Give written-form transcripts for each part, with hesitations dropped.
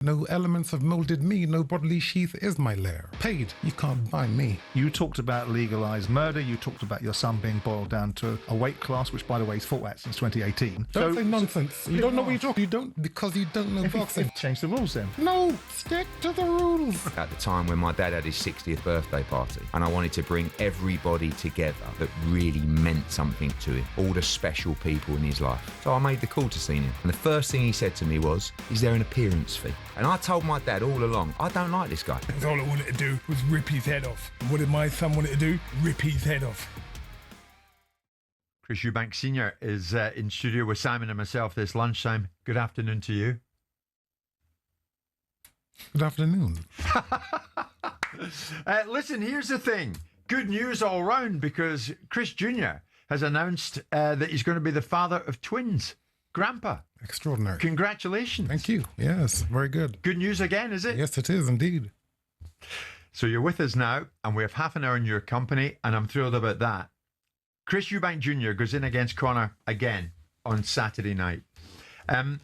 No elements have moulded me, no bodily sheath is my lair. Paid, you can't buy me. You talked about legalised murder. You talked about your son being boiled down to a weight class, which, by the way, he's fought at since 2018. Don't say nonsense. You don't know what you're talking. You don't, because you don't know boxing. Change the rules then. No, stick to the rules. At the time when my dad had his 60th birthday party, and I wanted to bring everybody together that really meant something to him, all the special people in his life. So I made the call to see him. And the first thing he said to me was, "Is there an appearance fee?" And I told my dad all along, I don't like this guy. Because all I wanted to do was rip his head off. What did my son want to do? Rip his head off. Chris Eubank Sr. is in studio with Simon and myself this lunchtime. Good afternoon to you. Good afternoon. Listen, here's the thing. Good news all round, because Chris Jr. has announced that he's going to be the father of twins. Grandpa. Extraordinary. Congratulations. Thank you. Yes, very good. Good news again, is it? Yes, it is indeed. So you're with us now, and we have half an hour in your company, and I'm thrilled about that. Chris Eubank Jr. goes in against Conor again on Saturday night. I'm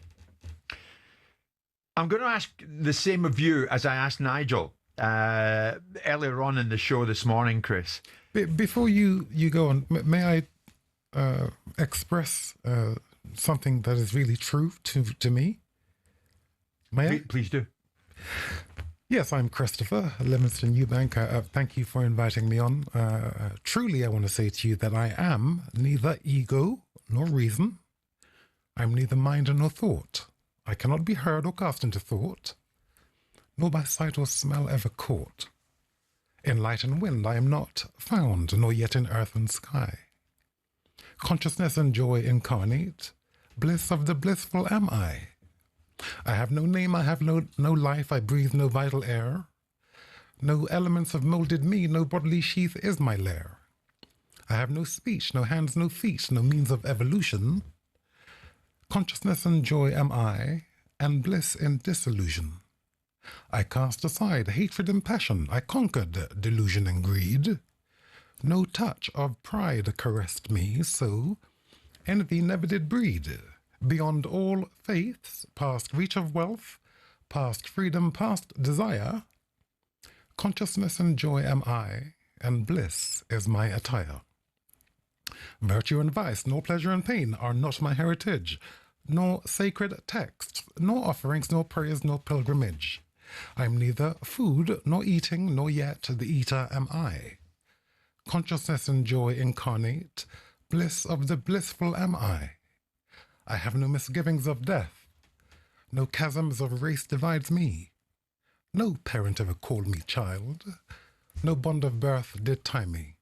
going to ask the same of you as I asked Nigel earlier on in the show this morning, Chris. Before you go on, may I express something that is really true to me? May I? Please do. Yes, I'm Christopher Livingston Eubank. Thank you for inviting me on. Truly, I want to say to you that I am neither ego nor reason. I'm neither mind nor thought. I cannot be heard or cast into thought, nor by sight or smell ever caught. In light and wind I am not found, nor yet in earth and sky. Consciousness and joy incarnate, bliss of the blissful am I. I have no name, I have no life, I breathe no vital air. No elements have moulded me, no bodily sheath is my lair. I have no speech, no hands, no feet, no means of evolution. Consciousness and joy am I, and bliss in disillusion. I cast aside hatred and passion, I conquered delusion and greed. No touch of pride caressed me, so envy never did breed. Beyond all faiths, past reach of wealth, past freedom, past desire, consciousness and joy am I, and bliss is my attire. Virtue and vice, nor pleasure and pain are not my heritage, nor sacred texts, nor offerings, nor prayers, nor pilgrimage. I'm neither food, nor eating, nor yet the eater am I. Consciousness and joy incarnate, bliss of the blissful am I. I have no misgivings of death, no chasms of race divides me. No parent ever called me child, no bond of birth did tie me.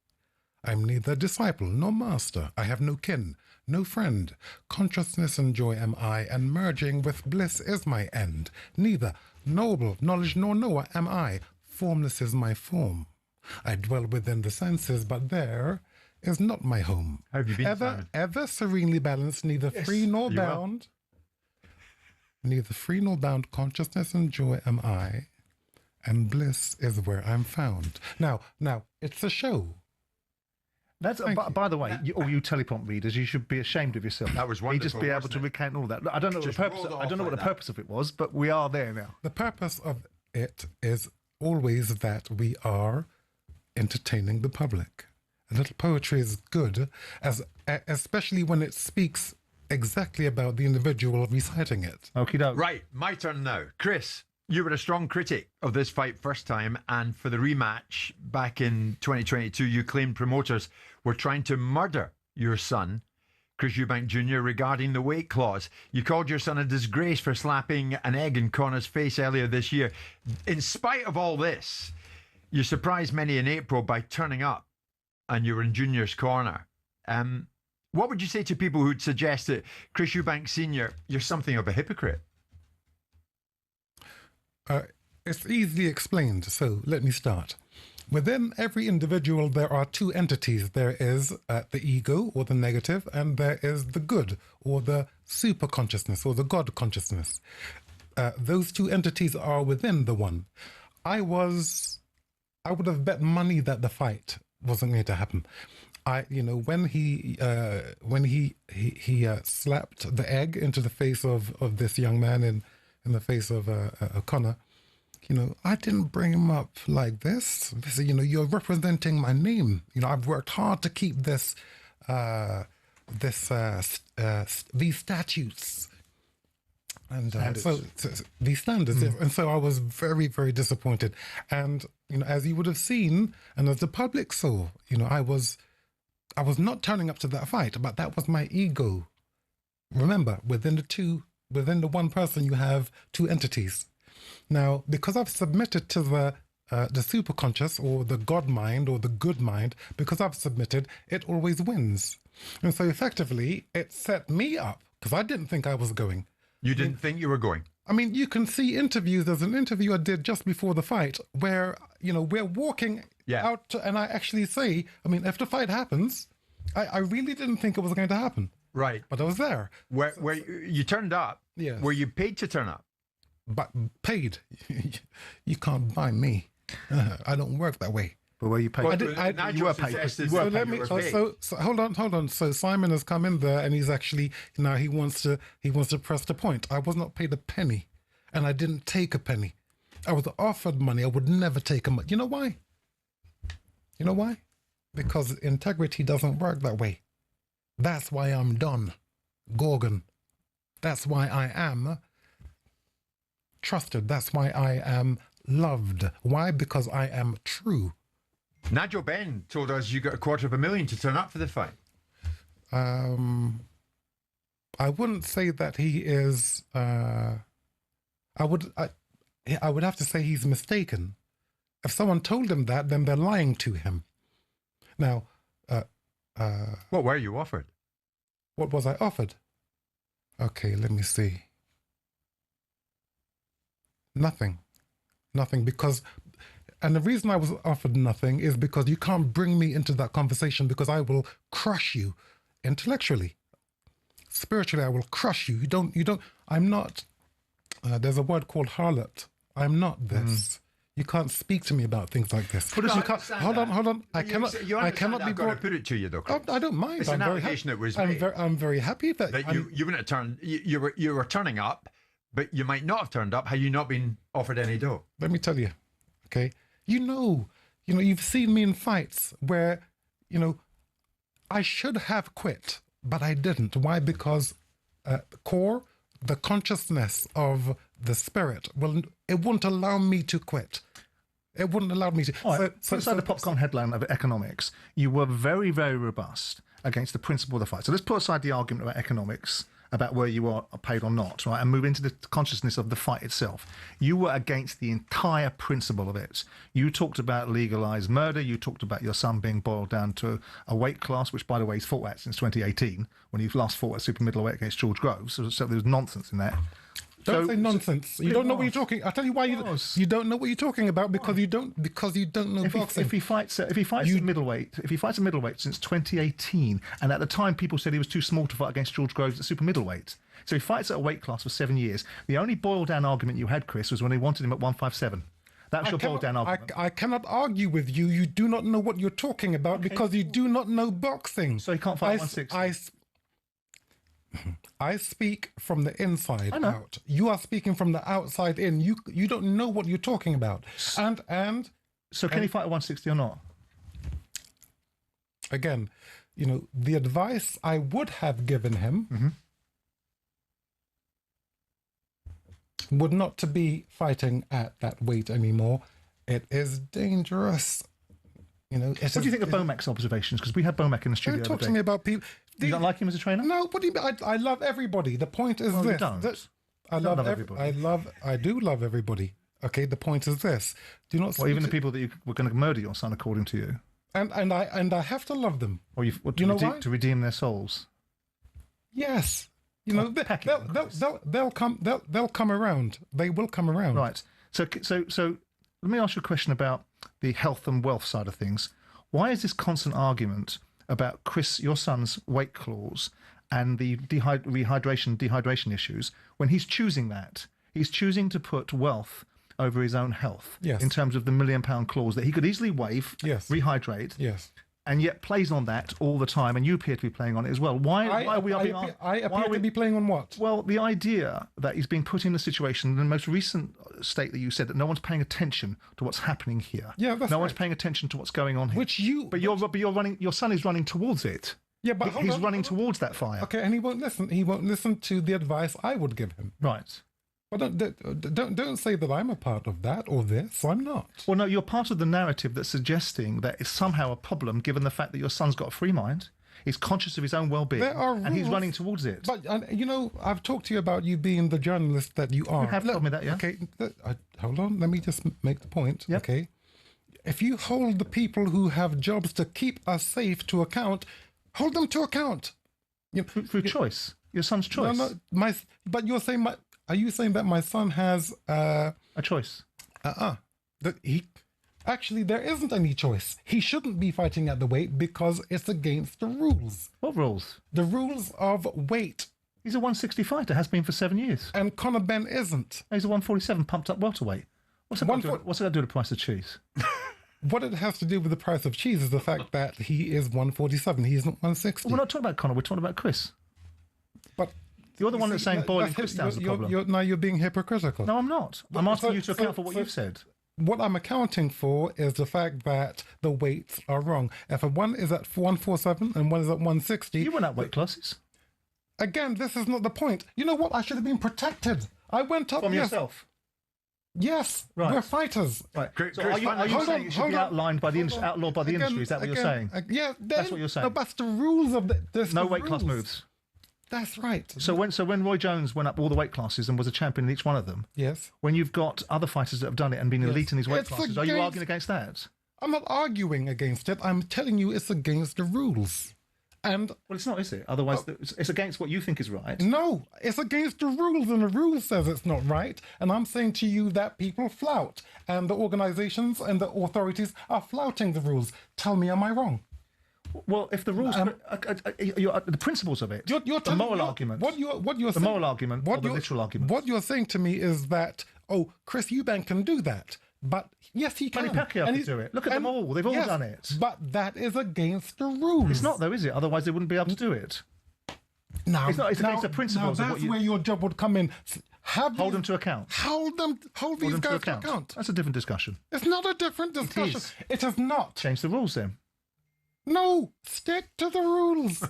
I'm neither disciple nor master, I have no kin, no friend. Consciousness and joy am I, and merging with bliss is my end. Neither noble, knowledge nor knower am I, formless is my form. I dwell within the senses, but there is not my home. How have you been, Simon? Ever serenely balanced, neither free nor bound. Neither free nor bound, consciousness and joy am I, and bliss is where I'm found. Now, it's a show. That's by the way, all you teleprompt readers, you should be ashamed of yourself. That was You wonderful. just be able to recount all that. I don't know what the purpose. I don't know what the purpose of it was, but we are there now. The purpose of it is always that we are entertaining the public. A little poetry is good, especially when it speaks exactly about the individual reciting it. Okie doke. Right, my turn now. Chris, you were a strong critic of this fight first time, and for the rematch back in 2022, you claimed promoters were trying to murder your son, Chris Eubank Jr., regarding the weight clause. You called your son a disgrace for slapping an egg in Conor's face earlier this year. In spite of all this, you surprised many in April by turning up, and you were in Junior's corner. What would you say to people who'd suggest that Chris Eubank Sr., you're something of a hypocrite? It's easily explained, so let me start. Within every individual, there are two entities. There is the ego, or the negative, and there is the good, or the super consciousness, or the God consciousness. Those two entities are within the one. I would have bet money that the fight wasn't going to happen. When he slapped the egg into the face of this young man in the face of Conor, I didn't bring him up like this. You're representing my name. I've worked hard to keep these statutes and these standards. And so I was very, very disappointed. And as you would have seen, and as the public saw, I was not turning up to that fight, but that was my ego. Remember, within the one person, you have two entities. Now, because I've submitted to the superconscious or the God mind or the good mind, because I've submitted, it always wins. And so effectively, it set me up because I didn't think I was going. You didn't think you were going? I mean, you can see interviews. There's an interview I did just before the fight where, we're walking out and I actually say, if the fight happens, I really didn't think it was going to happen. Right. But I was there. Where you turned up? Yes. Were you paid to turn up? But paid? You can't buy me. I don't work that way. But were you paid? You were paid. So hold on. So Simon has come in there and he's actually now he wants to press the point. I was not paid a penny, and I didn't take a penny. I was offered money. I would never take a money. You know why? Because integrity doesn't work that way. That's why I'm done, Gorgon. That's why I am trusted. That's why I am loved. Why? Because I am true. Nigel Benn told us you got $250,000 to turn up for the fight. I wouldn't say that he is. I would have to say he's mistaken. If someone told him that, then they're lying to him. Now, what were you offered? What was I offered? Okay, let me see. Nothing, because, and the reason I was offered nothing is because you can't bring me into that conversation because I will crush you intellectually. Spiritually, I will crush you. You don't, I'm not, there's a word called harlot. I'm not this. You can't speak to me about things like this. Hold on. I cannot be brought. I've got to put it to you, though. Chris. I don't mind. It's an allegation that was made. I'm very happy that you wouldn't have turned. You were turning up, but you might not have turned up had you not been offered any dough. Let me tell you, okay. You've seen me in fights where, I should have quit, but I didn't. Why? Because the consciousness of the spirit it wouldn't allow me to quit. It wouldn't allow me to. Inside the popcorn headline of economics, you were very, very robust against the principle of the fight. So let's put aside the argument about economics, about where you are paid or not, right, and move into the consciousness of the fight itself. You were against the entire principle of it. You talked about legalised murder. You talked about your son being boiled down to a weight class, which, by the way, he's fought at since 2018, when he last fought at super middleweight against George Groves. So there was nonsense in that. Don't say nonsense. You don't know what you're talking. I'll tell you why you don't know what you're talking about because you don't know boxing. If he fights a middleweight since 2018, and at the time people said he was too small to fight against George Groves at super middleweight. So he fights at a weight class for 7 years. The only boiled down argument you had, Chris, was when they wanted him at 157. That's your boiled down argument. I cannot argue with you. You do not know what you're talking about because you do not know boxing. So he can't fight 160. I speak from the inside out. You are speaking from the outside in. You don't know what you're talking about. So can he fight at 160 or not? Again, the advice I would have given him would not to be fighting at that weight anymore. It is dangerous. What do you think of Bomac's observations? Because we had Bomac in the studio. Don't talk to me about people. You don't like him as a trainer? No, what do you mean? I love everybody. The point is this. You don't. I love everybody. I do love everybody. Okay, the point is this. Do not. Well, even the people that were going to murder your son, according to you. And I have to love them. Or why? To redeem their souls. Yes. They'll come. They'll come around. They will come around. Right. So let me ask you a question about the health and wealth side of things. Why is this constant argument about Chris, your son's weight clause and the dehydration issues when he's choosing that? He's choosing to put wealth over his own health in terms of the £1 million clause that he could easily waive, rehydrate. Yes. and yet plays on that all the time, and you appear to be playing on it as well. Why are we being asked? I appear to be playing on what? Well, the idea that he's being put in a situation, in the most recent state that you said, that no one's paying attention to what's happening here. Yeah, that's no one's right. paying attention to what's going on here. But you're running. Your son is running towards it. Yeah, but he's running towards that fire. Okay, and he won't listen. He won't listen to the advice I would give him. Right. Well, don't say that I'm a part of that or this. I'm not. Well, no, you're part of the narrative that's suggesting that it's somehow a problem, given the fact that your son's got a free mind. He's conscious of his own well-being, and he's running towards it. But I've talked to you about you being the journalist that you are. You have told me that, yeah. Okay, hold on. Let me just make the point. Yep. Okay, if you hold the people who have jobs to keep us safe to account, hold them to account. Through choice, your son's choice. No, but you're saying are you saying that my son has a choice? That actually there isn't any choice. He shouldn't be fighting at the weight because it's against the rules. What rules? The rules of weight. He's a 160 fighter, has been for 7 years. And Conor Benn isn't. He's a 147 pumped up welterweight. What's it got to do with the price of cheese? What it has to do with the price of cheese is the fact that he is 147. He isn't 160. Well, we're not talking about Conor. We're talking about Chris. But you're the one that's saying boiling Chris down's the problem. Now you're being hypocritical. No, I'm not. I'm asking you to account for what you've said. What I'm accounting for is the fact that the weights are wrong. If one is at 147 and one is at 160... You went up weight classes. Again, this is not the point. You know what? I should have been protected. I went up... From yourself? Yes, right. We're fighters. Right. So are you saying you should be outlawed by the industry? Is that what you're saying? Yeah, that's what you're saying. No, that's the rules of this. No weight class moves. That's right. So when Roy Jones went up all the weight classes and was a champion in each one of them, yes. When you've got other fighters that have done it and been elite in these weight classes, are you arguing against that? I'm not arguing against it. I'm telling you it's against the rules. And well, it's not, is it? Otherwise, it's against what you think is right. No, it's against the rules, and the rules says it's not right. And I'm saying to you that people flout, and the organizations and the authorities are flouting the rules. Tell me, am I wrong? Well, if the rules, the principles of it, the moral argument, the moral argument, or the literal argument. What you're saying to me is that, Chris Eubank can do that. But yes, he can. Manny Pacquiao can do it. Look at them all. They've all done it. But that is against the rules. It's not, though, is it? Otherwise, they wouldn't be able to do it. No, it's not. It's against the principles of what you... That's where your job would come in. Hold them to account. Hold these guys to account. That's a different discussion. It's not a different discussion. It is not. Change the rules, then. No, stick to the rules.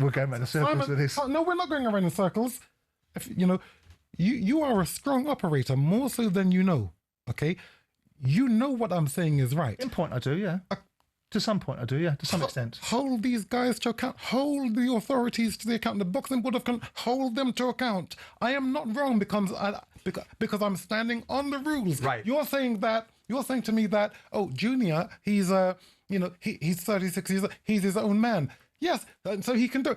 We're going around in circles with this. No, we're not going around in circles. If you are a strong operator, more so than you know. Okay, you know what I'm saying is right. In point, I do, yeah. To some point, I do, yeah. To some extent. Hold these guys to account. Hold the authorities to the account. The boxing board hold them to account. I am not wrong because I'm standing on the rules. Right. You're saying to me that Junior, he's he's 36 years old. He's his own man. Yes, and so he can do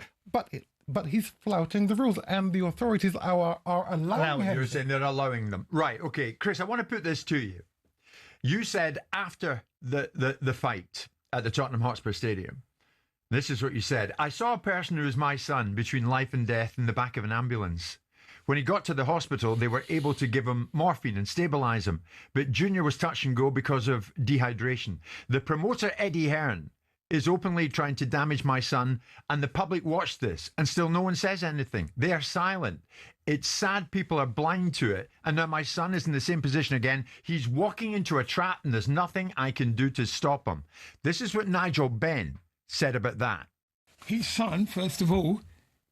it. But he's flouting the rules, and the authorities are allowing him. You're saying they're allowing them. Right, okay. Chris, I want to put this to you. You said after the fight at the Tottenham Hotspur Stadium, this is what you said. I saw a person who was my son between life and death in the back of an ambulance. When he got to the hospital, they were able to give him morphine and stabilise him. But Junior was touch and go because of dehydration. The promoter, Eddie Hearn, is openly trying to damage my son, and the public watch this, and still no one says anything. They are silent. It's sad people are blind to it, and now my son is in the same position again. He's walking into a trap, and there's nothing I can do to stop him. This is what Nigel Benn said about that. His son, first of all,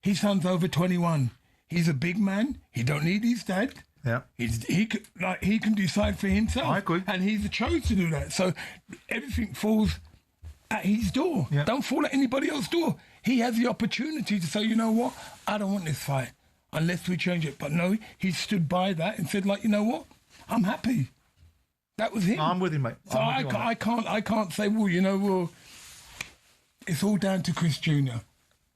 his son's over 21. He's a big man. He don't need his dad. Yeah, he can decide for himself. I agree. And he's the choice to do that. So everything falls at his door. Yeah. Don't fall at anybody else's door. He has the opportunity to say, you know what, I don't want this fight unless we change it. But no, he stood by that and said, you know what, I'm happy. That was him. I'm with him, mate. So I can't say, it's all down to Chris Jr.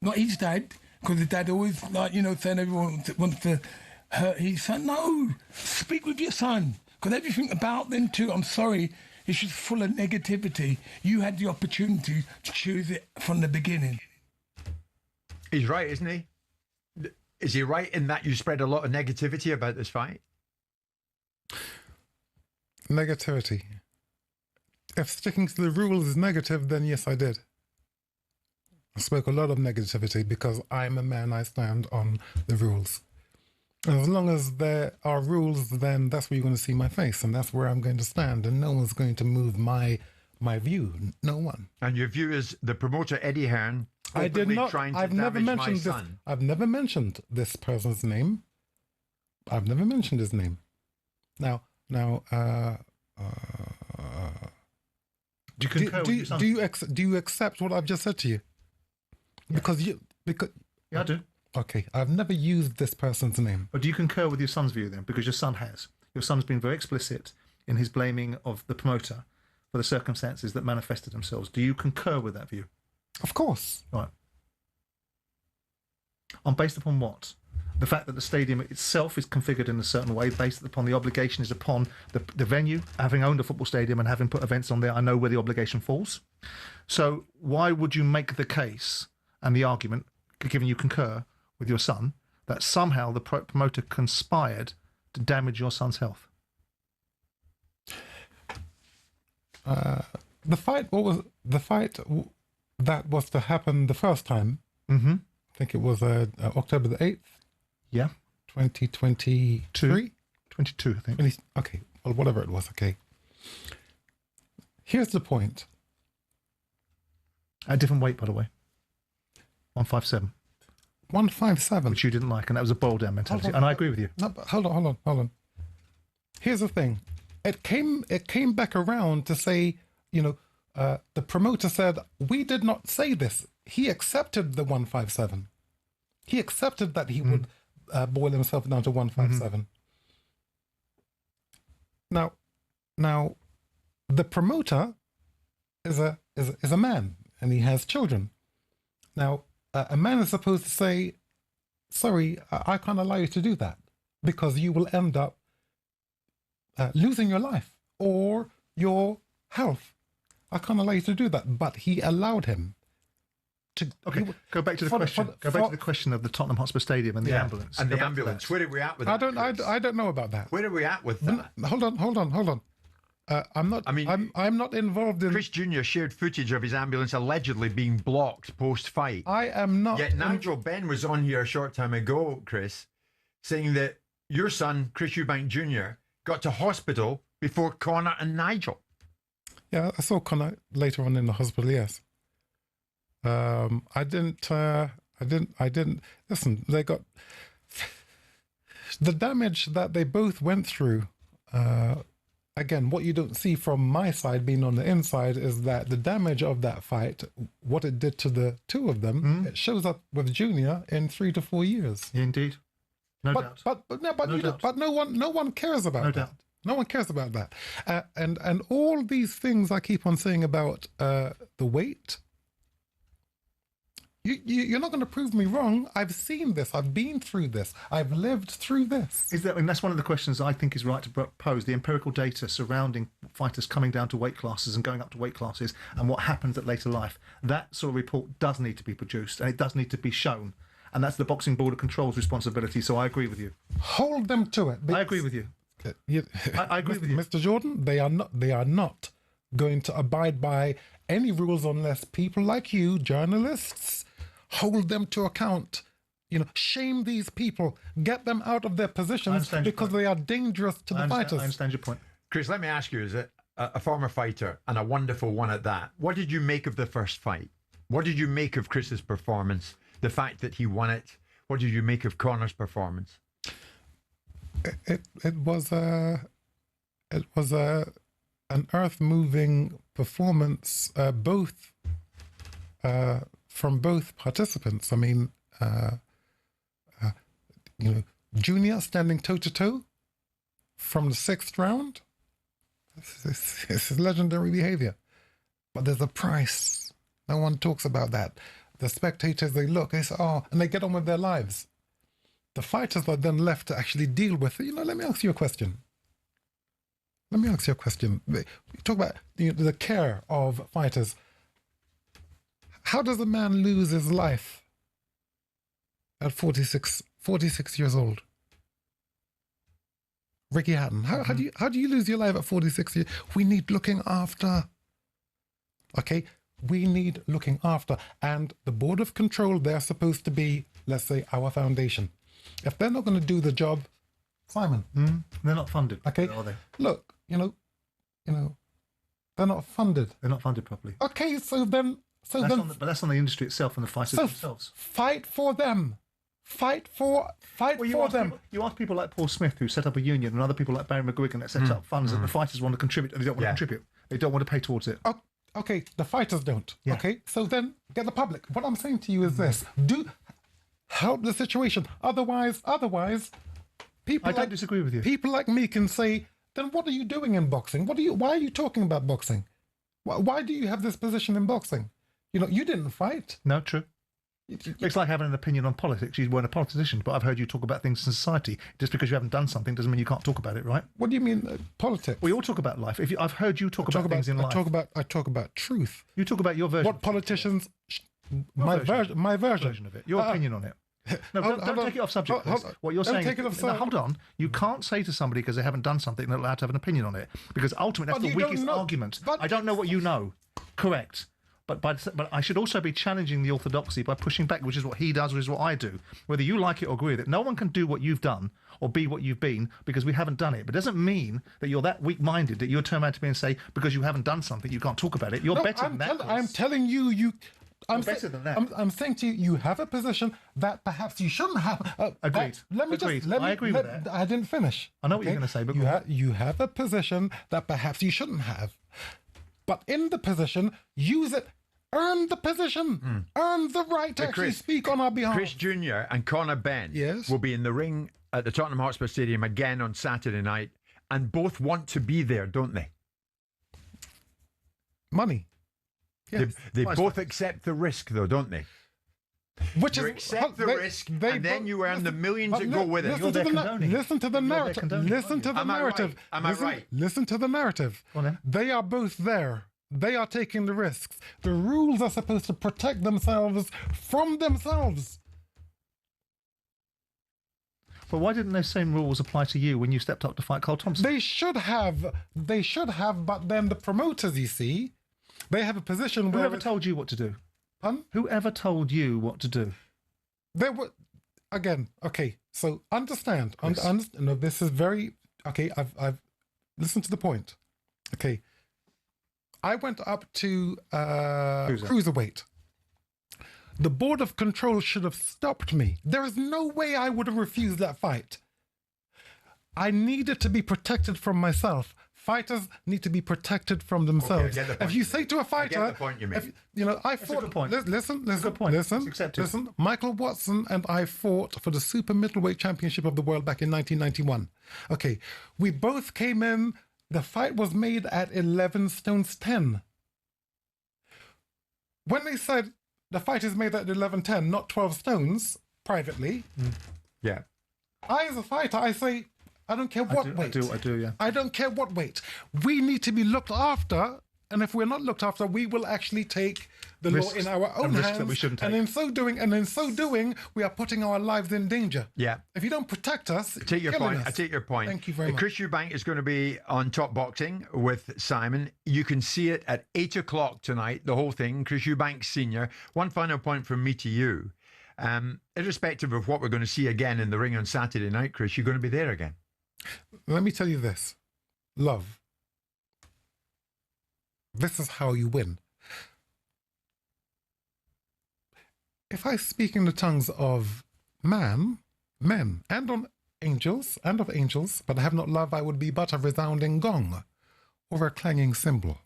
Not his dad, because the dad always saying everyone wants to hurt his son. No, speak with your son, because everything about them too, I'm sorry, it's just full of negativity. You had the opportunity to choose it from the beginning. He's right, isn't he? Is he right in that you spread a lot of negativity about this fight? Negativity. If sticking to the rules is negative, then yes, I did. I spoke a lot of negativity because I'm a man, I stand on the rules. And as long as there are rules, then that's where you're going to see my face, and that's where I'm going to stand, and no one's going to move my view. No one. And your view is the promoter Eddie Hearn I did not. trying to I've never damage mentioned my this. son. I've never mentioned this person's name. I've never mentioned his name. Now, Do you concur with your son? do you accept what I've just said to you? Because Yeah, I do. okay, I've never used this person's name. But do you concur with your son's view then? Because your son has. Your son's been very explicit in his blaming of the promoter for the circumstances that manifested themselves. Do you concur with that view? Of course. Right. Based upon what? The fact that the stadium itself is configured in a certain way, based upon the obligation is upon the venue, having owned a football stadium and having put events on there, I know where the obligation falls. So why would you make the case and the argument, given you concur with your son, that somehow the promoter conspired to damage your son's health? The fight that was to happen the first time. Mm-hmm. I think it was October the 8th. Yeah. 2023? 22, I think. Okay, well, whatever it was, okay. Here's the point. At a different weight, by the way. 157. 157. Which you didn't like, and that was a boil down mentality. And I agree with you. No, but hold on. Here's the thing. It came back around to say, the promoter said, we did not say this. He accepted the 157. He accepted that he would boil himself down to 157. Now, the promoter is a man, and he has children. Now, a man is supposed to say, sorry, I can't allow you to do that, because you will end up losing your life or your health. I can't allow you to do that. But he allowed him to. Okay, go back to the question. Go back to the question of the Tottenham Hotspur Stadium and the ambulance. And go the back to ambulance. that. Where are we at with that? I don't know about that. Where are we at with that? Hold on. I'm not. I mean, I'm not involved in. Chris Jr. shared footage of his ambulance allegedly being blocked post-fight. I am not. Yet Nigel Benn was on here a short time ago, Chris, saying that your son, Chris Eubank Jr., got to hospital before Conor and Nigel. Yeah, I saw Conor later on in the hospital. Yes. I didn't. Listen, they got the damage that they both went through. Again, what you don't see from my side being on the inside is that the damage of that fight, what it did to the two of them, it shows up with Junior in 3 to 4 years. Indeed. No doubt. But no one cares about that. No one cares about that. And all these things I keep on saying about the weight, you're not going to prove me wrong. I've seen this. I've been through this. I've lived through this. And that's one of the questions I think is right to pose, the empirical data surrounding fighters coming down to weight classes and going up to weight classes and what happens at later life. That sort of report does need to be produced, and it does need to be shown. And that's the Boxing Board of Control's responsibility, so I agree with you. Hold them to it. I agree with you. I agree with you. Mr. Jordan, they are not going to abide by any rules unless people like you, journalists, hold them to account. Shame these people, get them out of their positions because they are dangerous to the fighters. I understand your point. Chris, let me ask you, as a former fighter and a wonderful one at that, what did you make of the first fight? What did you make of Chris's performance? The fact that he won it? What did you make of Conor's performance? It was an earth-moving performance, both from both participants. I mean, Junior standing toe-to-toe from the 6th round. This is legendary behavior. But there's a price. No one talks about that. The spectators, they look, they say, oh, and they get on with their lives. The fighters are then left to actually deal with it. Let me ask you a question. You talk about the care of fighters. How does a man lose his life at 46 years old? Ricky Hatton. How do you lose your life at 46 years? We need looking after. Okay, we need looking after. And the board of control, they're supposed to be, let's say, our foundation. If they're not going to do the job, Simon. They're not funded. Okay, Are they? look, they're not funded. They're not funded properly. Okay, so then, But that's on the industry itself and the fighters themselves. fight for them. Fight for them. You ask people like Paul Smith, who set up a union, and other people like Barry McGuigan that set up funds that the fighters want to contribute, and they don't want to contribute. They don't want to pay towards it. Oh, okay, the fighters don't. Yeah. Okay, so then get the public. What I'm saying to you is this: help the situation. Otherwise, people. I don't disagree with you. People like me can say, then what are you doing in boxing? Why are you talking about boxing? Why do you have this position in boxing? You didn't fight. No, true. It's like having an opinion on politics. You weren't a politician, but I've heard you talk about things in society. Just because you haven't done something doesn't mean you can't talk about it, right? What do you mean politics? We all talk about life. I've heard you talk about things in life. I talk about truth. You talk about your version. What politicians? My version of it. Your opinion on it. No, don't take it off subject. Chris. What you're saying? Take it off subject. Hold on. You can't say to somebody because they haven't done something they're allowed to have an opinion on it. Because ultimately, that's the weakest argument. I don't know what you know. Correct. But I should also be challenging the orthodoxy by pushing back, which is what he does, which is what I do. Whether you like it or agree with it, no one can do what you've done or be what you've been because we haven't done it. But it doesn't mean that you're that weak-minded that you'll turn around to me and say, because you haven't done something, you can't talk about it. You're better than that. I'm telling you, I'm better than that. I'm saying to you, you have a position that perhaps you shouldn't have. Agreed. I agree with that. I didn't finish. I know what you're going to say, but you have a position that perhaps you shouldn't have. But in the position, use it. Earn the position. Earn the right to actually speak on our behalf. Chris Jr. and Conor Benn will be in the ring at the Tottenham Hotspur Stadium again on Saturday night, and both want to be there, don't they? Money. Yes. They both accept the risk, though, don't they? You accept the risk, and then you earn the millions that go with it. Listen to the narrative. Listen to the narrative. Am I right? Listen to the narrative. They are both there. They are taking the risks. The rules are supposed to protect themselves from themselves. But why didn't those same rules apply to you when you stepped up to fight Carl Thompson? They should have, but then the promoters, you see, they have a position where... Whoever told you what to do? Pardon? Whoever told you what to do? There were... Again, okay, so understand. No, this is very... Okay, I've listened to the point. Okay. I went up to cruiserweight. The board of control should have stopped me. There is no way I would have refused that fight. I needed to be protected from myself. Fighters need to be protected from themselves. If you say to a fighter, I get the point you make. I fought. A good point. Listen. Michael Watson and I fought for the super middleweight championship of the world back in 1991. Okay, we both came in. The fight was made at 11 stones 10. When they said the fight is made at 11:10, not 12 stones, privately, I as a fighter, I say, I don't care what weight. I do, yeah. I don't care what weight. We need to be looked after, and if we're not looked after, we will actually take the law in our own hands. That we shouldn't take. And in so doing, we are putting our lives in danger. Yeah. If you don't protect us, I take your point. us. I take your point. Thank you very much. Chris Eubank is going to be on Top Boxing with Simon. You can see it at 8 o'clock tonight, the whole thing. Chris Eubank Sr. One final point from me to you. Irrespective of what we're going to see again in the ring on Saturday night, Chris, you're going to be there again. Let me tell you this. Love. This is how you win. If I speak in the tongues of men, and of angels, but I have not love, I would be but a resounding gong or a clanging cymbal.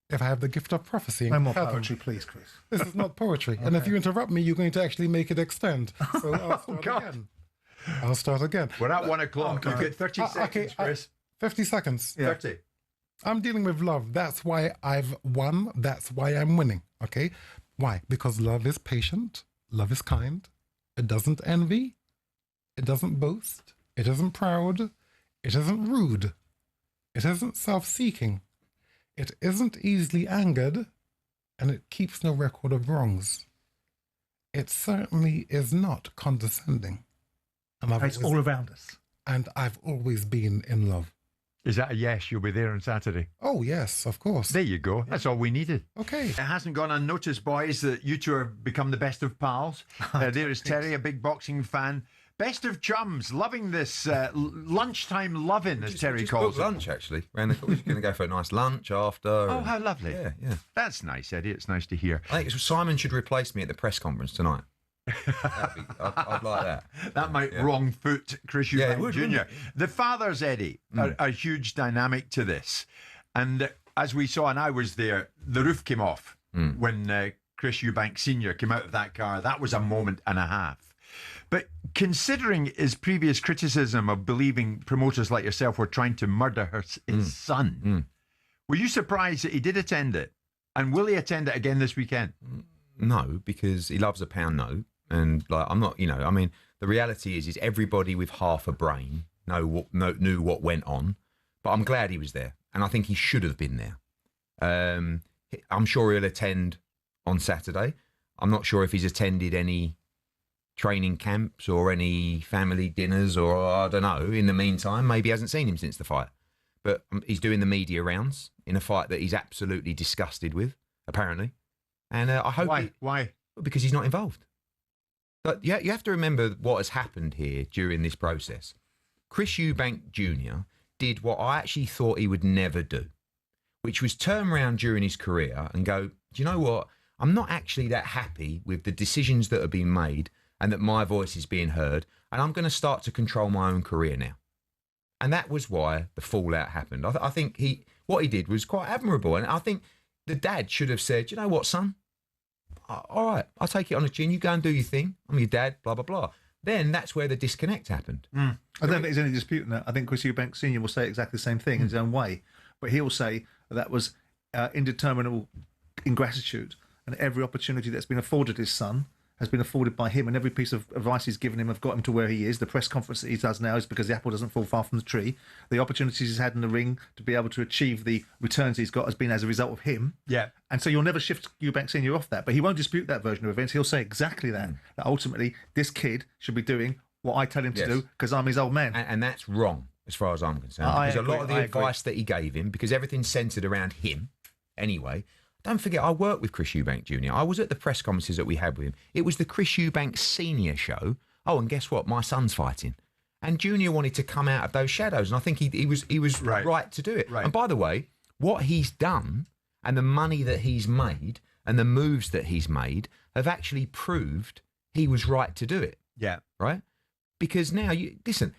If I have the gift of prophecy... No more poetry, please, Chris. This is not poetry. Okay. And if you interrupt me, you're going to actually make it extend. So I'll start again. We're at 1 o'clock. You've got 30 seconds, Chris. 50 seconds. Yeah. 30. I'm dealing with love. That's why I've won. That's why I'm winning. Okay? Why? Because love is patient. Love is kind. It doesn't envy. It doesn't boast. It isn't proud. It isn't rude. It isn't self-seeking. It isn't easily angered. And it keeps no record of wrongs. It certainly is not condescending. And it's all around us. And I've always been in love. Is that a yes? You'll be there on Saturday. Oh, yes, of course. There you go. That's all we needed. Okay. It hasn't gone unnoticed, boys, that you two have become the best of pals. There is Terry, a big boxing fan. Best of chums, loving this lunchtime loving, as Terry calls it. Lunch, actually. Round the corner. We're going to go for a nice lunch after. Oh, how lovely. Yeah. That's nice, Eddie. It's nice to hear. I think Simon should replace me at the press conference tonight. I'd like that. That might wrong foot Chris Eubank Jr. wouldn't it? The fathers, Eddie, are a huge dynamic to this. And as we saw, and I was there, the roof came off when Chris Eubank Sr. came out of that car. That was a moment and a half. But considering his previous criticism of believing promoters like yourself were trying to murder his son, were you surprised that he did attend it? And will he attend it again this weekend? No, because he loves a pound note. And like, I'm not, I mean, the reality is everybody with half a brain knew what went on. But I'm glad he was there. And I think he should have been there. I'm sure he'll attend on Saturday. I'm not sure if he's attended any training camps or any family dinners, or I don't know. In the meantime, maybe he hasn't seen him since the fight. But he's doing the media rounds in a fight that he's absolutely disgusted with, apparently. And I hope... Why? Because he's not involved. But you have to remember what has happened here during this process. Chris Eubank Jr. did what I actually thought he would never do, which was turn around during his career and go, do you know what? I'm not actually that happy with the decisions that are being made and that my voice is being heard, and I'm going to start to control my own career now. And that was why the fallout happened. I think what he did was quite admirable, and I think the dad should have said, you know what, son? All right, I'll take it on the chin. You go and do your thing. I'm your dad, blah, blah, blah. Then that's where the disconnect happened. I don't think there's any dispute in that. I think Chris Eubank Sr. will say exactly the same thing in his own way. But he'll say that was indeterminable ingratitude, and every opportunity that's been afforded his son has been afforded by him, and every piece of advice he's given him have got him to where he is. The press conference that he does now is because the apple doesn't fall far from the tree. The opportunities he's had in the ring to be able to achieve the returns he's got has been as a result of him. Yeah. And so you'll never shift Eubank Sr. off that, but he won't dispute that version of events. He'll say exactly that, that ultimately this kid should be doing what I tell him to do because I'm his old man. And that's wrong as far as I'm concerned. Because a lot of the advice that he gave him, because everything's centred around him anyway. Don't forget, I worked with Chris Eubank Jr. I was at the press conferences that we had with him. It was the Chris Eubank Sr. show. Oh, and guess what? My son's fighting. And Junior wanted to come out of those shadows, and I think he was right to do it. Right. And by the way, what he's done and the money that he's made and the moves that he's made have actually proved he was right to do it. Yeah. Right? Because now, listen,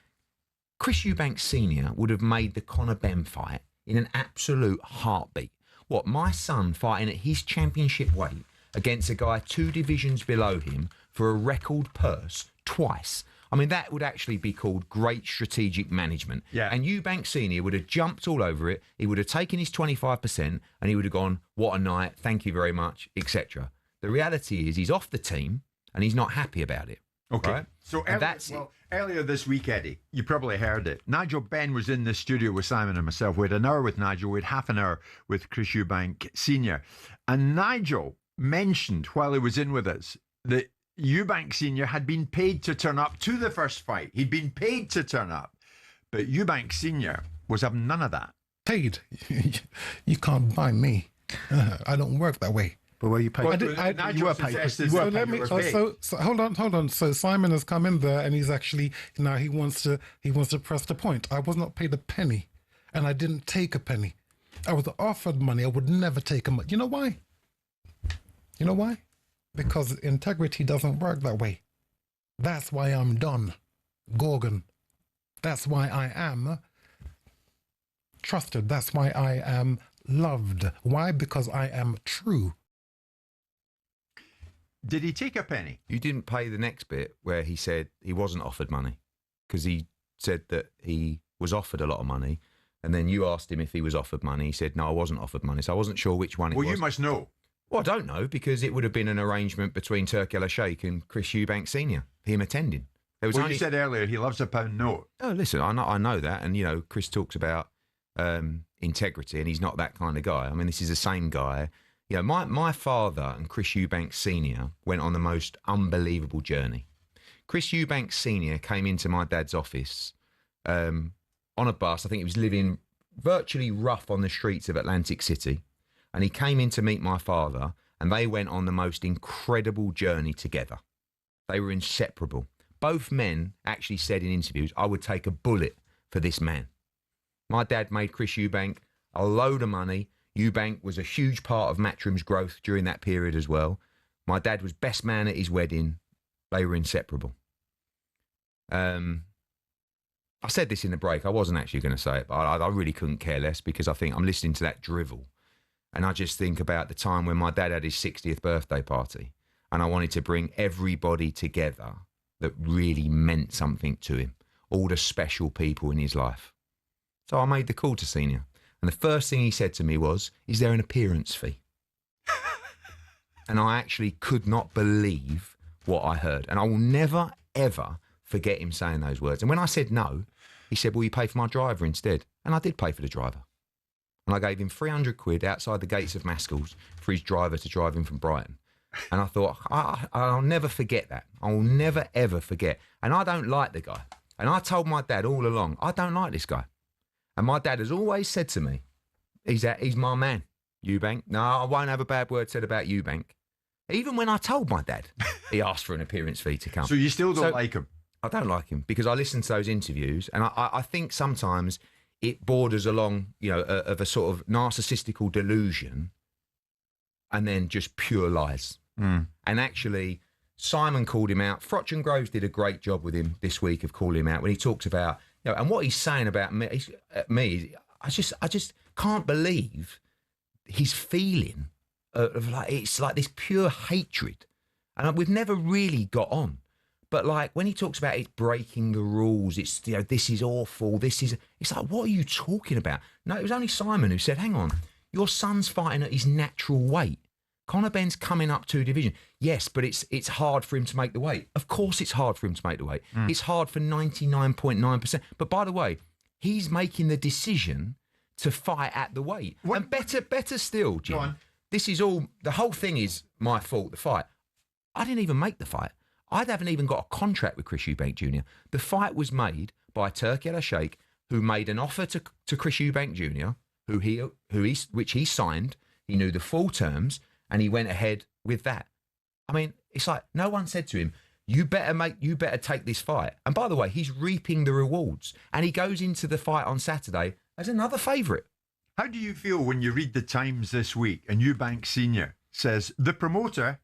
Chris Eubank Sr. would have made the Conor Benn fight in an absolute heartbeat. What, my son fighting at his championship weight against a guy 2 divisions below him for a record purse twice? I mean, that would actually be called great strategic management. Yeah. And Eubank Sr. would have jumped all over it. He would have taken his 25% and he would have gone, what a night, thank you very much, etc. The reality is he's off the team and he's not happy about it. Okay. Right? So And earlier this week, Eddie, you probably heard it. Nigel Benn was in the studio with Simon and myself. We had an hour with Nigel. We had half an hour with Chris Eubank Sr. And Nigel mentioned while he was in with us that Eubank Sr. had been paid to turn up to the first fight. He'd been paid to turn up. But Eubank Sr. was having none of that. Paid? You can't buy me. I don't work that way. But were you paid? Nigel suggested So that let you me. were paid. So hold on. So Simon has come in there, and he's actually now he wants to press the point. I was not paid a penny, and I didn't take a penny. I was offered money. I would never take a money. You know why? You know why? Because integrity doesn't work that way. That's why I'm done, Gorgon. That's why I am trusted. That's why I am loved. Why? Because I am true. Did he take a penny? You didn't pay the next bit where he said he wasn't offered money because he said that he was offered a lot of money. And then you asked him if he was offered money. He said, no, I wasn't offered money. So I wasn't sure which one it was. Well, you must know. Well, I don't know because it would have been an arrangement between Turk El Sheikh and Chris Eubank Sr., him attending. There was You said earlier he loves a pound note. Oh, listen, I know that. And, Chris talks about integrity and he's not that kind of guy. I mean, this is the same guy. My father and Chris Eubank Sr. went on the most unbelievable journey. Chris Eubank Sr. came into my dad's office on a bus. I think he was living virtually rough on the streets of Atlantic City, and he came in to meet my father, and they went on the most incredible journey together. They were inseparable. Both men actually said in interviews, I would take a bullet for this man. My dad made Chris Eubank a load of money. Eubank was a huge part of Matchroom's growth during that period as well. My dad was best man at his wedding. They were inseparable. I said this in the break. I wasn't actually going to say it, but I really couldn't care less, because I think I'm listening to that drivel. And I just think about the time when my dad had his 60th birthday party, and I wanted to bring everybody together that really meant something to him, all the special people in his life. So I made the call to Senior. And the first thing he said to me was, is there an appearance fee? And I actually could not believe what I heard. And I will never, ever forget him saying those words. And when I said no, he said, will you pay for my driver instead? And I did pay for the driver. And I gave him 300 quid outside the gates of Maskell's for his driver to drive him from Brighton. And I thought, I'll never forget that. I will never, ever forget. And I don't like the guy. And I told my dad all along, I don't like this guy. And my dad has always said to me, he's my man, Eubank. No, I won't have a bad word said about Eubank. Even when I told my dad, he asked for an appearance fee to come. So you still don't like him? I don't like him, because I listen to those interviews, and I think sometimes it borders along, of a sort of narcissistical delusion and then just pure lies. And actually, Simon called him out. Frotch and Groves did a great job with him this week of calling him out when he talked about, and what he's saying about me, I just can't believe his feeling of like, it's like this pure hatred. And we've never really got on. But like when he talks about it breaking the rules, it's, this is awful, it's like, what are you talking about? No, it was only Simon who said, hang on, your son's fighting at his natural weight. Conor Benn's coming up 2 division. Yes, but it's hard for him to make the weight. Of course it's hard for him to make the weight. It's hard for 99.9%. But by the way, he's making the decision to fight at the weight. And better still, Jim, this is all, the whole thing is my fault, the fight. I didn't even make the fight. I haven't even got a contract with Chris Eubank Jr. The fight was made by Turki Al-Sheikh, who made an offer to Chris Eubank Jr., which he signed. He knew the full terms, and he went ahead with that. I mean, it's like no one said to him, you better take this fight. And by the way, he's reaping the rewards, and he goes into the fight on Saturday as another favourite. How do you feel when you read the Times this week and Eubank Sr. says, the promoter,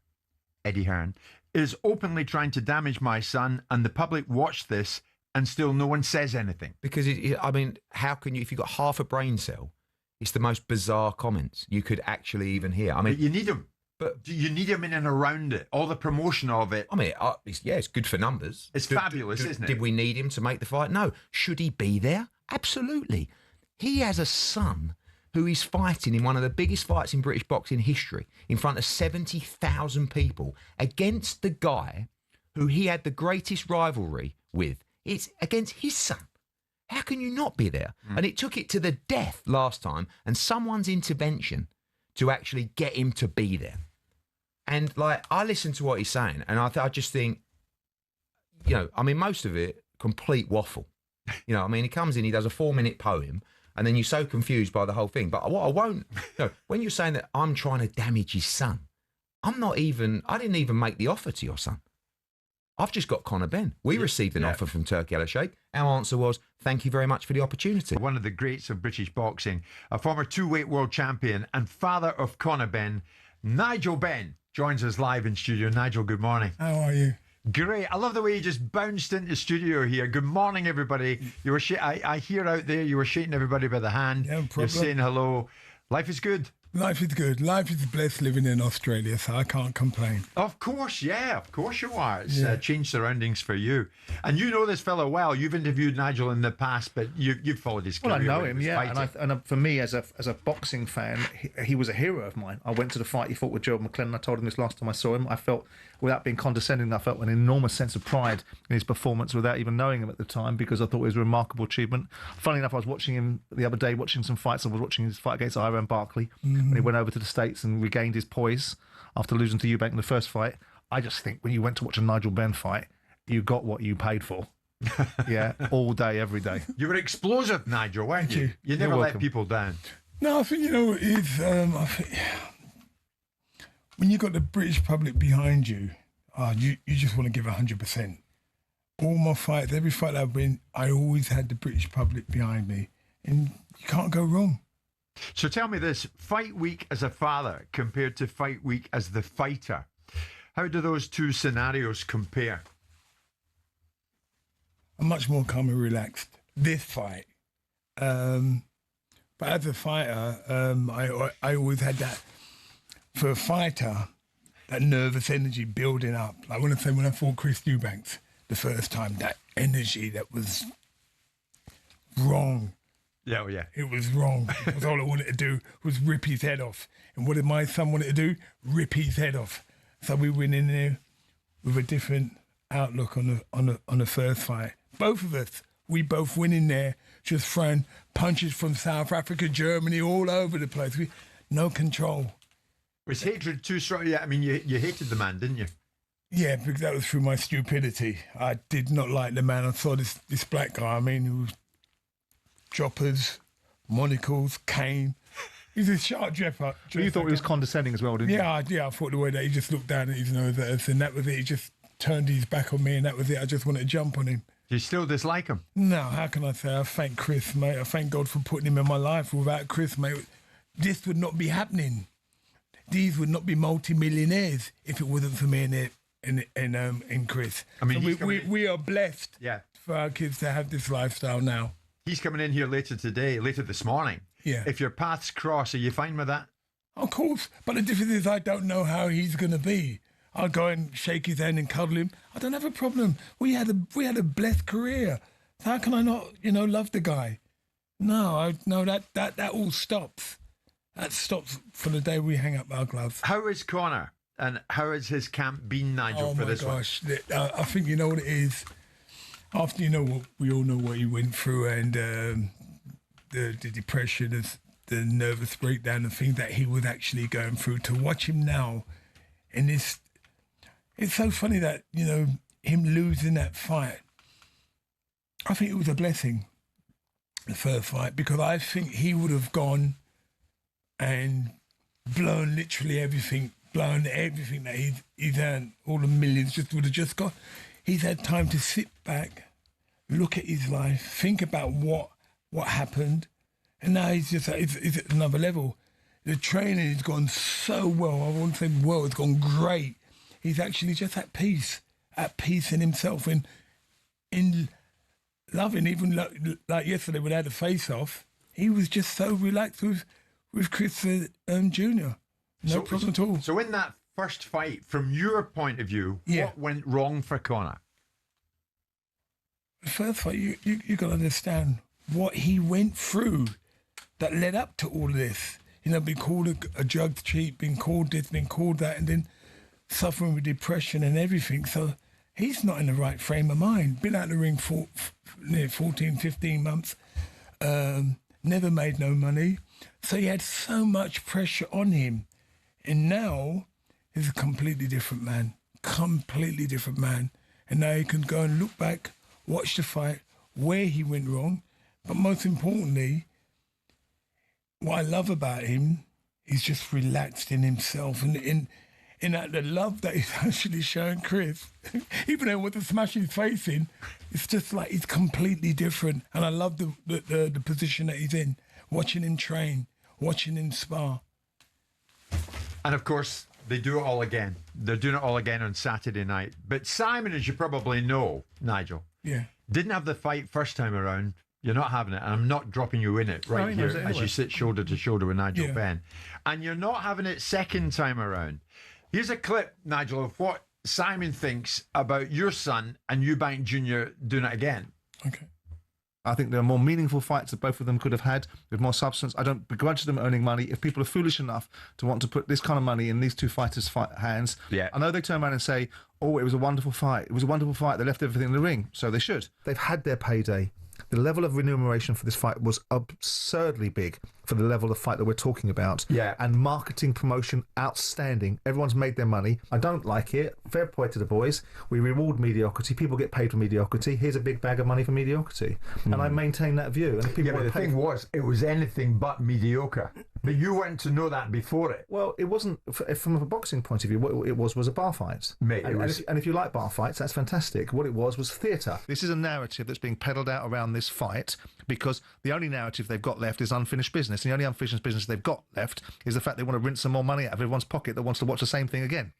Eddie Hearn, is openly trying to damage my son, and the public watch this and still no one says anything? Because, how can you, if you've got half a brain cell, it's the most bizarre comments you could actually even hear. But you need him. But you need him in and around it, all the promotion of it. It's good for numbers. It's fabulous, isn't it? Did we need him to make the fight? No. Should he be there? Absolutely. He has a son who is fighting in one of the biggest fights in British boxing history in front of 70,000 people against the guy who he had the greatest rivalry with. It's against his son. How can you not be there? And it took it to the death last time and someone's intervention to actually get him to be there. And like, I listen to what he's saying and I just think, most of it, complete waffle. He comes in, he does a 4-minute poem, and then you're so confused by the whole thing. But what I won't, when you're saying that I'm trying to damage his son, I didn't even make the offer to your son. I've just got Conor Benn. We received an offer from Turki Al-Sheikh. Our answer was, thank you very much for the opportunity. One of the greats of British boxing, a former 2-weight world champion and father of Conor Benn, Nigel Benn, joins us live in studio. Nigel, good morning. How are you? Great. I love the way you just bounced into studio here. Good morning, everybody. You were I hear out there you were shaking everybody by the hand. Yeah, no problem. You're saying hello. Life is good. Life is good. Life is blessed living in Australia, so I can't complain. Of course, yeah. Of course you are. It's changed surroundings for you. And you know this fellow well. You've interviewed Nigel in the past, but you've followed his career. Well, I know him, yeah. And for me, as a boxing fan, he was a hero of mine. I went to the fight he fought with Gerald McLennan. I told him this last time I saw him. I felt, without being condescending, I felt an enormous sense of pride in his performance without even knowing him at the time, because I thought it was a remarkable achievement. Funnily enough, I was watching him the other day, watching some fights. I was watching his fight against Iran Barkley when he went over to the States and regained his poise after losing to Eubank in the first fight. I just think when you went to watch a Nigel Benn fight, you got what you paid for. Yeah, all day, every day. You were explosive, Nigel, weren't you? You never You're let welcome. people down. No, I think, you know, it's, I think when you got the British public behind you, you just want to give 100%. All my fights, every fight I've been, I always had the British public behind me, and you can't go wrong. So tell me this, fight week as a father compared to fight week as the fighter. How do those two scenarios compare? I'm much more calm and relaxed this fight. But as a fighter, I always had that, for a fighter, that nervous energy building up. Like when I fought Chris Eubank the first time, that energy that was wrong. Yeah, yeah. It was wrong. Because all I wanted to do was rip his head off. And what did my son want to do? Rip his head off. So we went in there with a different outlook on the first fight. Both of us, we both went in there just throwing punches from South Africa, Germany, all over the place. No control. Was hatred too strong? Yeah, I mean, you hated the man, didn't you? Yeah, because that was through my stupidity. I did not like the man. I saw this black guy, who was choppers, monocles, cane. He's a sharp dresser. But you thought he was condescending as well, didn't you? Yeah, I thought the way that he just looked down at his nose at us, and that was it. He just turned his back on me, and that was it. I just wanted to jump on him. Do you still dislike him? No, how can I say? I thank Chris, mate. I thank God for putting him in my life. Without Chris, mate, this would not be happening. These would not be multi-millionaires if it wasn't for me and Chris. I mean, so we are blessed for our kids to have this lifestyle now. He's coming in here later this morning. Yeah. If your paths cross, are you fine with that? Of course. But the difference is I don't know how he's going to be. I'll go and shake his hand and cuddle him. I don't have a problem. We had a blessed career. So how can I not, love the guy? No, that all stops. That stops for the day we hang up our gloves. How is Conor and how has his camp been, Nigel, for this one? I think you know what it is. After we all know what he went through and the depression, the nervous breakdown, the thing that he was actually going through, to watch him now in this. It's so funny that, him losing that fight, I think it was a blessing, the first fight, because I think he would have gone and blown literally everything that he's earned, all the millions, would have just gone. He's had time to sit back, look at his life, think about what happened, and now he's just he's at another level. The training has gone so well. I won't say well, it's gone great. He's actually just at peace in himself, and in loving. Even like yesterday when they had a face-off, he was just so relaxed with Chris Jr. No problem at all. So in that first fight, from your point of view, what went wrong for Conor? The first fight, you got to understand what he went through that led up to all of this. Being called a drug cheat, being called this, being called that, and then suffering with depression and everything. So he's not in the right frame of mind. Been out of the ring for 14, 15 months, never made no money. So he had so much pressure on him. And now he's a completely different man. And now he can go and look back, watch the fight, where he went wrong. But most importantly, what I love about him, he's just relaxed in himself. And in that the love that he's actually showing Chris, even though with the smash his face in, it's just like he's completely different. And I love the position that he's in, watching him train, watching him spar. And of course, they do it all again. They're doing it all again on Saturday night. But Simon, as you probably know, Nigel, didn't have the fight first time around. You're not having it, and I'm not dropping you in it right here as you sit shoulder to shoulder with Nigel Benn. And you're not having it second time around. Here's a clip, Nigel, of what Simon thinks about your son and Eubank Jr. doing it again. Okay. I think there are more meaningful fights that both of them could have had with more substance. I don't begrudge them earning money. If people are foolish enough to want to put this kind of money in these two fighters' hands, I know they turn around and say, oh, it was a wonderful fight. It was a wonderful fight. They left everything in the ring. So they should. They've had their payday. The level of remuneration for this fight was absurdly big for the level of fight that we're talking about. Yeah. And marketing promotion, outstanding. Everyone's made their money. I don't like it. Fair play to the boys. We reward mediocrity. People get paid for mediocrity. Here's a big bag of money for mediocrity. And I maintain that view. And people but the thing was, it was anything but mediocre. But you weren't to know that before it. Well, it wasn't, from a boxing point of view, what it was a bar fight. Mate, and if you like bar fights, that's fantastic. What it was theatre. This is a narrative that's being peddled out around this fight because the only narrative they've got left is unfinished business. And the only unfinished business they've got left is the fact they want to rinse some more money out of everyone's pocket that wants to watch the same thing again.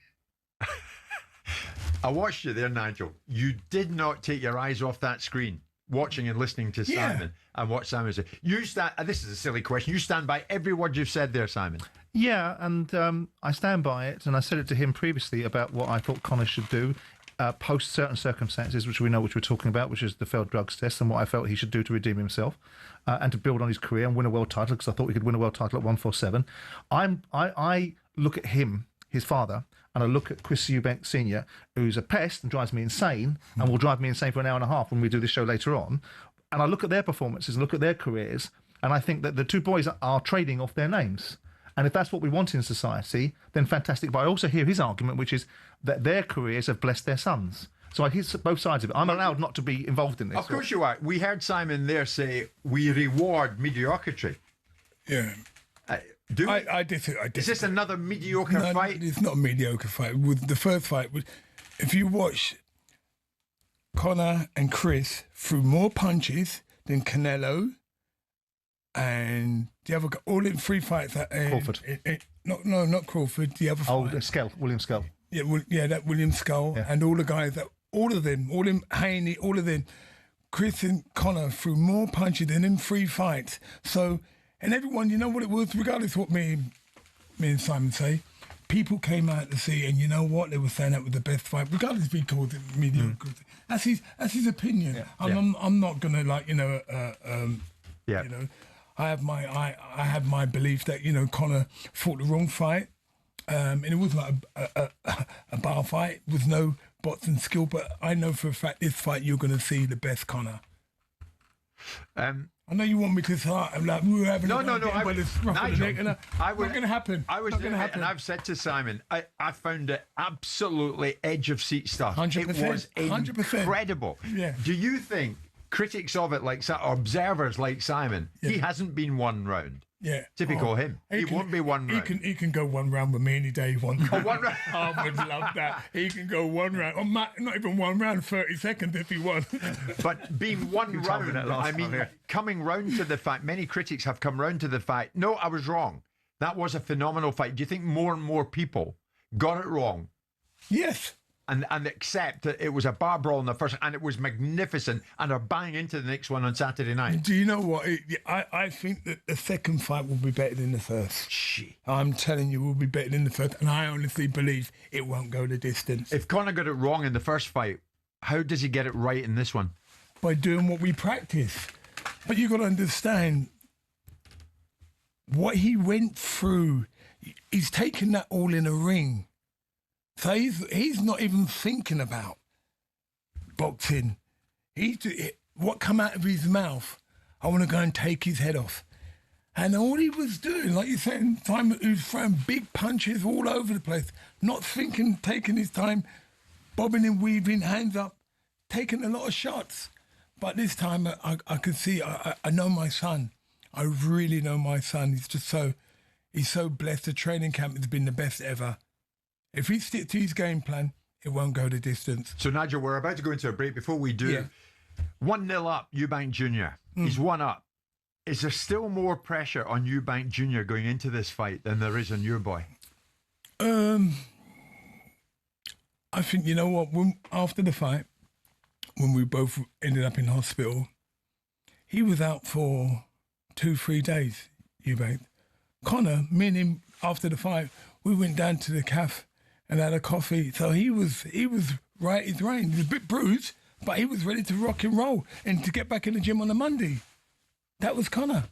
I watched you there, Nigel. You did not take your eyes off that screen, watching and listening to Simon and what Simon said. You stand. This is a silly question. You stand by every word you've said there, Simon. Yeah, and I stand by it. And I said it to him previously about what I thought Conor should do post certain circumstances, which we know which we're talking about, which is the failed drugs test, and what I felt he should do to redeem himself and to build on his career and win a world title, because I thought he could win a world title at 147. I look at him, his father, and I look at Chris Eubank Sr, who's a pest and drives me insane and will drive me insane for an hour and a half when we do this show later on. And I look at their performances and look at their careers, and I think that the two boys are trading off their names. And if that's what we want in society, then fantastic. But I also hear his argument, which is that their careers have blessed their sons. So I hear both sides of it. I'm allowed not to be involved in this. Of course you are. We heard Simon there say, we reward mediocrity. Yeah. I disagree. Is this another mediocre fight? It's not a mediocre fight. With the first fight, if you watch Conor and Chris threw more punches than Canelo and the other guy, all in 3 fights. Crawford. Not Crawford. The other fight. William Skell. Yeah, that William Skull and all the guys all of them, Haney, all of them. Chris and Conor threw more punches than in 3 fights. So. And everyone, you know what it was, regardless of what me and Simon say, people came out to see, and you know what, they were saying that was the best fight, regardless if he called it mediocre. That's his opinion. Yeah. I'm not gonna you know, I have my belief that Conor fought the wrong fight, and it was like a bar fight with no boxing skill. But I know for a fact this fight you're gonna see the best Conor. I know you want me to start. I'm like, we were having No. Nigel, not going to happen. I was going to happen. And I've said to Simon, I found it absolutely edge of seat stuff. 100%. It was 100%. incredible. Yeah. Do you think critics of it, like observers like Simon, he hasn't been one round? Yeah. Typical him. He won't be one round. He can go one round with me any day he wants. Oh, one round. I would love that. He can go one round. Or not even one round, 30 seconds if he wants. But being one round, I mean, coming round to the fact, many critics have come round to the fact, no, I was wrong. That was a phenomenal fight. Do you think more and more people got it wrong? Yes. And accept that it was a bar brawl in the first, and it was magnificent, and are banging into the next one on Saturday night. Do you know what? I think that the second fight will be better than the first. I'm telling you, will be better than the first, and I honestly believe it won't go the distance. If Conor got it wrong in the first fight, how does he get it right in this one? By doing what we practice. But you got to understand what he went through. He's taken that all in a ring. So he's not even thinking about boxing. What come out of his mouth, I want to go and take his head off. And all he was doing, like you're saying, Simon, he was throwing big punches all over the place, not thinking, taking his time, bobbing and weaving, hands up, taking a lot of shots. But this time I could see, I know my son. I really know my son. He's so blessed. The training camp has been the best ever. If he sticks to his game plan, it won't go the distance. So, Nigel, we're about to go into a break. Before we do, 1-0 up, Eubank Jr. He's 1 up. Is there still more pressure on Eubank Jr. going into this fight than there is on your boy? I think, you know what, after the fight, when we both ended up in hospital, he was out for 2-3 days, Eubank. Conor, me and him, after the fight, we went down to the cafe and had a coffee. So he was right his rein. He was a bit bruised, but he was ready to rock and roll and to get back in the gym on a Monday. That was Conor.